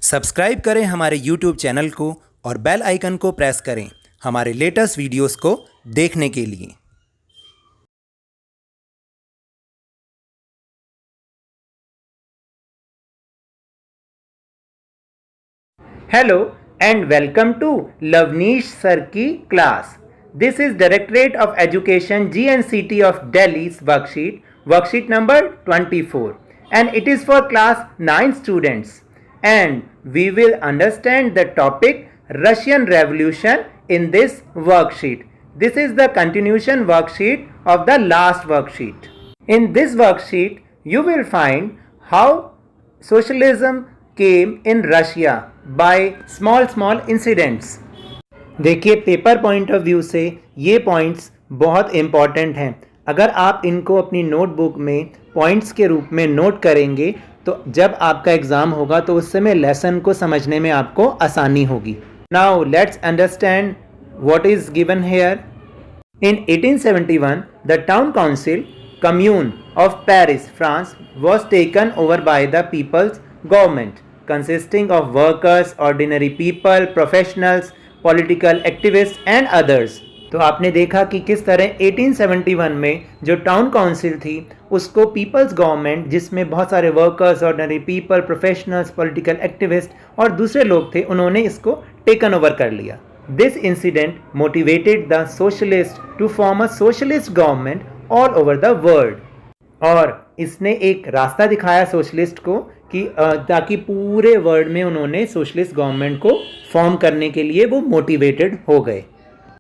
Subscribe करें हमारे YouTube channel को और बेल आइकन को प्रेस करें हमारे लेटेस्ट वीडियोस को देखने के लिए। Hello and welcome to Lavneesh Sir की class. This is Directorate of Education GNCT of Delhi's worksheet number 24, and it is for class 9 students, and we will understand the topic Russian Revolution in this worksheet. This is the continuation worksheet of the last worksheet. In this worksheet you will find how socialism came in Russia by small incidents. देखिए, paper point of view से ये points बहुत important हैं। अगर आप इनको अपनी notebook में पॉइंट्स के रूप में नोट करेंगे तो जब आपका एग्ज़ाम होगा तो उस समय लेसन को समझने में आपको आसानी होगी। Now let's understand what is given here. In 1871, the town council commune of Paris, France was taken over by the people's government, consisting of workers, ordinary people, professionals, political activists and others. तो आपने देखा कि किस तरह 1871 में जो town council थी उसको पीपल्स गवर्नमेंट, जिसमें बहुत सारे workers, ordinary people, professionals, political activist और दूसरे लोग थे, उन्होंने इसको टेकन ओवर कर लिया। This incident motivated the socialists to form a socialist government all over the world. और इसने एक रास्ता दिखाया सोशलिस्ट को कि ताकि पूरे वर्ल्ड में उन्होंने सोशलिस्ट गवर्नमेंट को फॉर्म करने के लिए वो मोटिवेटेड हो गए।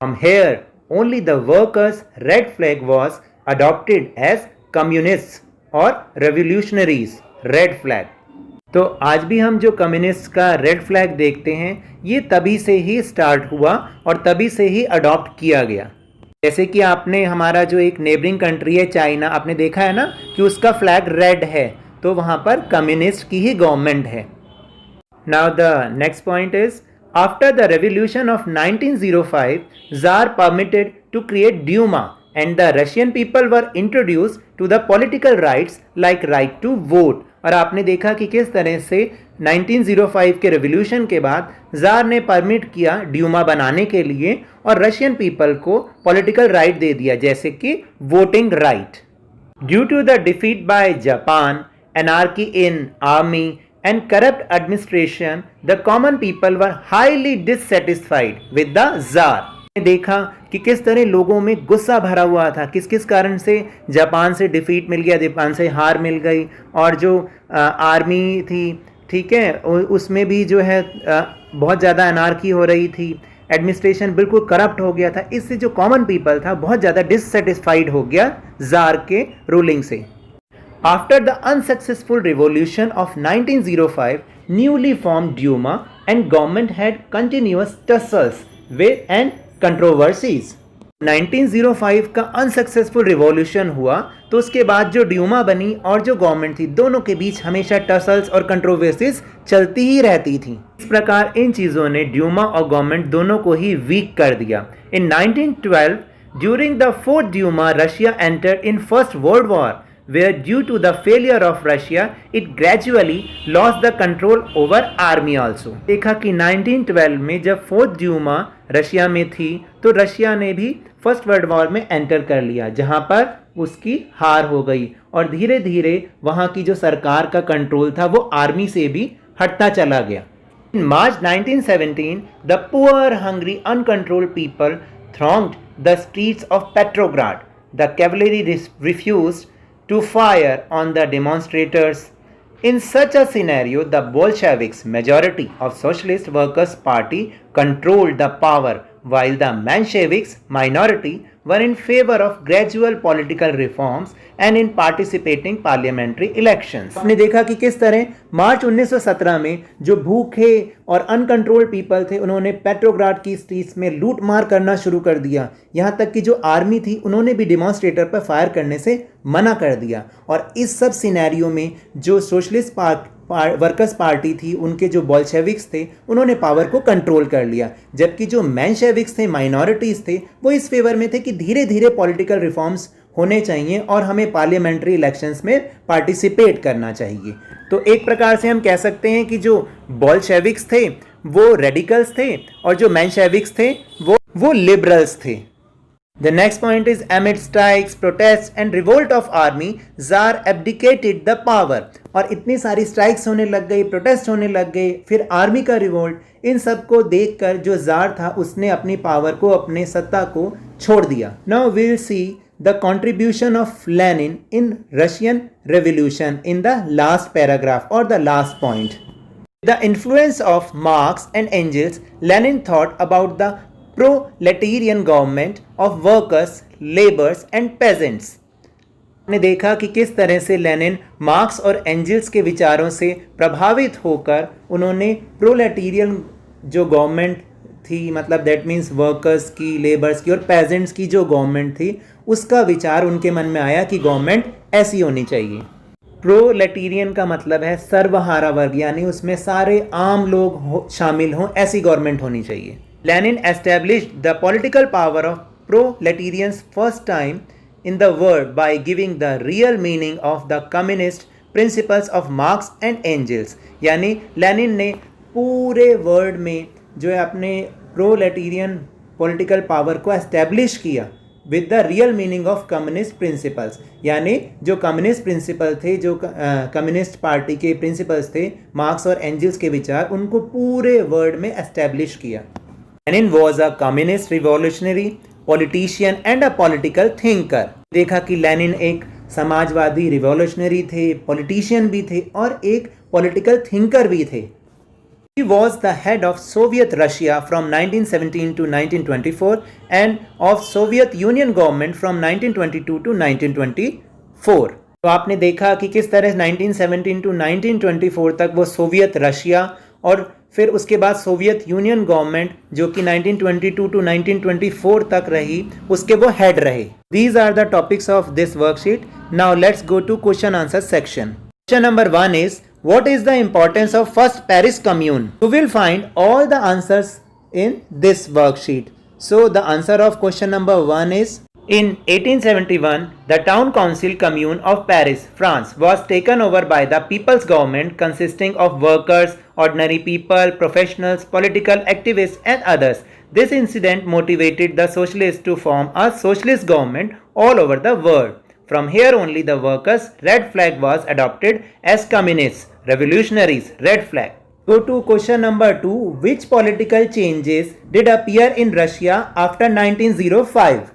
From here only the workers' red flag was adopted as communists or revolutionaries red flag. तो आज भी हम जो कम्युनिस्ट का रेड फ्लैग देखते हैं ये तभी से ही स्टार्ट हुआ और तभी से ही अडॉप्ट किया गया। जैसे कि आपने हमारा जो एक नेबरिंग कंट्री है चाइना, आपने देखा है ना कि उसका फ्लैग रेड है, तो वहाँ पर कम्युनिस्ट की ही गवर्नमेंट है। Now the next point is, after the revolution of 1905 tsar permitted to create Duma and the Russian people were introduced to the political rights like right to vote. और आपने देखा कि किस तरह से 1905 के रेवोल्यूशन के बाद जार ने परमिट किया ड्यूमा बनाने के लिए और रशियन पीपल को पॉलिटिकल राइट दे दिया, जैसे कि voting right. Due to the defeat by Japan, anarchy in army and corrupt administration, the common people were highly dissatisfied with the tsar. देखा कि किस तरह लोगों में गुस्सा भरा हुआ था, किस किस कारण से जापान से डिफीट मिल गया, जापान से हार मिल गई, और जो आर्मी थी, ठीक है, उसमें भी जो है बहुत ज़्यादा अनार्की हो रही थी, एडमिनिस्ट्रेशन बिल्कुल करप्ट हो गया था। इससे जो कॉमन पीपल था बहुत ज़्यादा डिससेटिस्फाइड हो गया जार के रूलिंग से। After the unsuccessful revolution of 1905, newly form Duma and government had continuous tussles with and controversies. 1905 का अनसक्सेसफुल रिवॉल्यूशन हुआ तो उसके बाद जो ड्यूमा बनी और जो गवर्नमेंट थी, दोनों के बीच हमेशा टसल्स और कंट्रोवर्सीज चलती ही रहती थी। इस प्रकार इन चीज़ों ने ड्यूमा और गवर्नमेंट दोनों को ही वीक कर दिया। In 1912, during the fourth Duma, Russia entered in first world war, where due to the failure of Russia, it gradually lost the control over army also. देखा कि 1912 में जब फोर्थ ड्यूमा रशिया में थी तो रशिया ने भी फर्स्ट वर्ल्ड वॉर में एंटर कर लिया, जहां पर उसकी हार हो गई और धीरे धीरे वहां की जो सरकार का कंट्रोल था वो आर्मी से भी हटता चला गया। In March 1917, the poor, hungry, uncontrolled people thronged the streets of Petrograd. The cavalry refused to fire on the demonstrators. In such a scenario, the Bolsheviks, majority of Socialist Workers' Party, controlled the power, while the Mensheviks, minority, were in favor of gradual political reforms and in participating parliamentary elections. आपने देखा कि किस तरह मार्च 1917 में जो भूखे और uncontrolled people थे उन्होंने पेट्रोग्राड की स्ट्रीट्स में लूट मार करना शुरू कर दिया। यहाँ तक कि जो आर्मी थी उन्होंने भी डेमोन्स्ट्रेटर पर फायर करने से मना कर दिया। और इस सब सिनेरियो में जो सोशलिस्ट वर्कर्स पार्टी थी, उनके जो बोल्शेविक्स थे, उन्होंने पावर को कंट्रोल कर लिया, जबकि जो मेंशेविक्स थे, माइनॉरिटीज़ थे, वो इस फेवर में थे कि धीरे धीरे पॉलिटिकल रिफॉर्म्स होने चाहिए और हमें पार्लियामेंट्री इलेक्शंस में पार्टिसिपेट करना चाहिए। तो एक प्रकार से हम कह सकते हैं कि जो बोल्शेविक्स थे वो रेडिकल्स थे और जो मेंशेविक्स थे वो लिबरल्स थे। The next point is amid strikes, protests and revolt of army, Tsar abdicated the power। और इतनी सारी स्ट्राइक्स होने लग गई, प्रोटेस्ट होने लग गए, फिर आर्मी का रिवोल्ट, इन सब को देखकर जो जार था उसने अपनी पावर को, अपने सत्ता को छोड़ दिया। Now we'll see the contribution of Lenin in Russian Revolution in the last paragraph or the last point. The influence of Marx and Engels, Lenin thought about the proletarian government of workers, laborers and peasants। ने देखा कि किस तरह से Lenin marks और angels के विचारों से प्रभावित होकर उन्होंने प्रोलेटेरियन जो गवर्नमेंट थी, मतलब दैट मीन्स वर्कर्स की, लेबर्स की और पेजेंट्स की जो गवर्नमेंट थी, उसका विचार उनके मन में आया कि गवर्नमेंट ऐसी होनी चाहिए। प्रोलेटेरियन का मतलब है सर्वहारा वर्ग, यानी उसमें सारे आम लोग शामिल हों, ऐसी गवर्नमेंट होनी चाहिए। Lenin established the political power of proletarians first time in the world by giving the real meaning of the communist principles of Marx and Engels। यानी लेनिन ने पूरे वर्ल्ड में जो है अपने प्रोलेटेरियन पॉलिटिकल पावर को एस्टेब्लिश किया with the real meaning of communist principles, यानी जो कम्युनिस्ट प्रिंसिपल थे, जो कम्युनिस्ट पार्टी के प्रिंसिपल्स थे, मार्क्स और एंजल्स के विचार, उनको पूरे वर्ल्ड में एस्टेब्लिश किया। Lenin was a communist revolutionary politician and a political thinker। देखा कि लेनिन एक समाजवादी रिवॉल्यूशनरी थे, पॉलिटिशियन भी थे और एक पॉलिटिकल थिंकर भी थे। He was the head of Soviet Russia from 1917 to 1924 and of Soviet Union government from 1922 to 1924। तो आपने देखा कि किस तरह 1917 to 1924 तक वो सोवियत रशिया और फिर उसके बाद सोवियत यूनियन गवर्नमेंट जो कि 1922 टू 1924 तक रही, उसके वो हेड रहे। These are the topics of this worksheet. Now let's go to question answer section. Question number 1 is, what is the importance of first Paris Commune? You will find all the answers in this worksheet. So the answer of question number 1 is, in 1871, the town council commune of Paris, France was taken over by the people's government consisting of workers, ordinary people, professionals, political activists and others. This incident motivated the socialists to form a socialist government all over the world. From here only the workers' red flag was adopted as communists, revolutionaries, red flag. Go to question number 2. Which political changes did appear in Russia after 1905?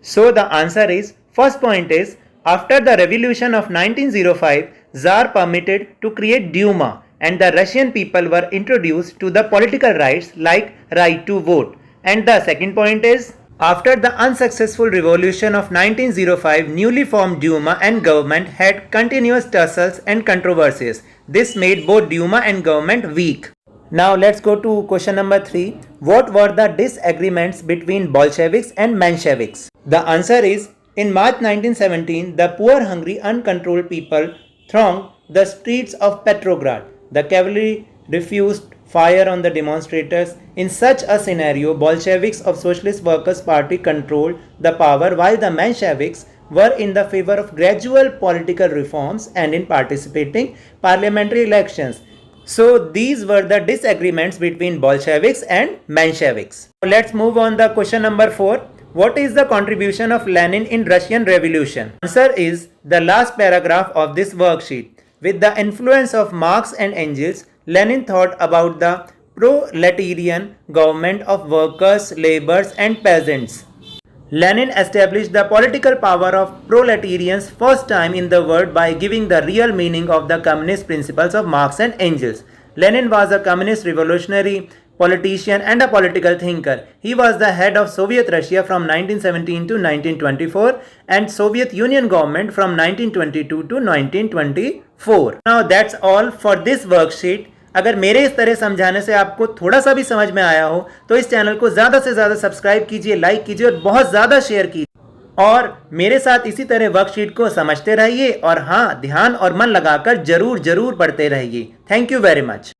So the answer is, first point is, after the revolution of 1905, Tsar permitted to create Duma and the Russian people were introduced to the political rights like right to vote. And the second point is, after the unsuccessful revolution of 1905, newly formed Duma and government had continuous tussles and controversies. This made both Duma and government weak. Now let's go to question number 3. What were the disagreements between Bolsheviks and Mensheviks? The answer is, in March 1917, the poor, hungry, uncontrolled people thronged the streets of Petrograd. The cavalry refused fire on the demonstrators. In such a scenario, Bolsheviks of Socialist Workers' Party controlled the power, while the Mensheviks were in the favor of gradual political reforms and in participating parliamentary elections. So these were the disagreements between Bolsheviks and Mensheviks. Let's move on the question number 4. What is the contribution of Lenin in Russian Revolution? Answer is the last paragraph of this worksheet. With the influence of Marx and Engels, Lenin thought about the proletarian government of workers, laborers and peasants. Lenin established the political power of proletarians first time in the world by giving the real meaning of the communist principles of Marx and Engels. Lenin was a communist revolutionary, politician and a political thinker. He was the head of Soviet Russia from 1917 to 1924 and Soviet Union government from 1922 to 1924. Now that's all for this worksheet. अगर मेरे इस तरह समझाने से आपको थोड़ा सा भी समझ में आया हो तो इस चैनल को ज़्यादा से ज़्यादा सब्सक्राइब कीजिए, लाइक कीजिए और बहुत ज़्यादा शेयर कीजिए और मेरे साथ इसी तरह वर्कशीट को समझते रहिए और हाँ, ध्यान और मन लगाकर जरूर पढ़ते रहिए। Thank you very much.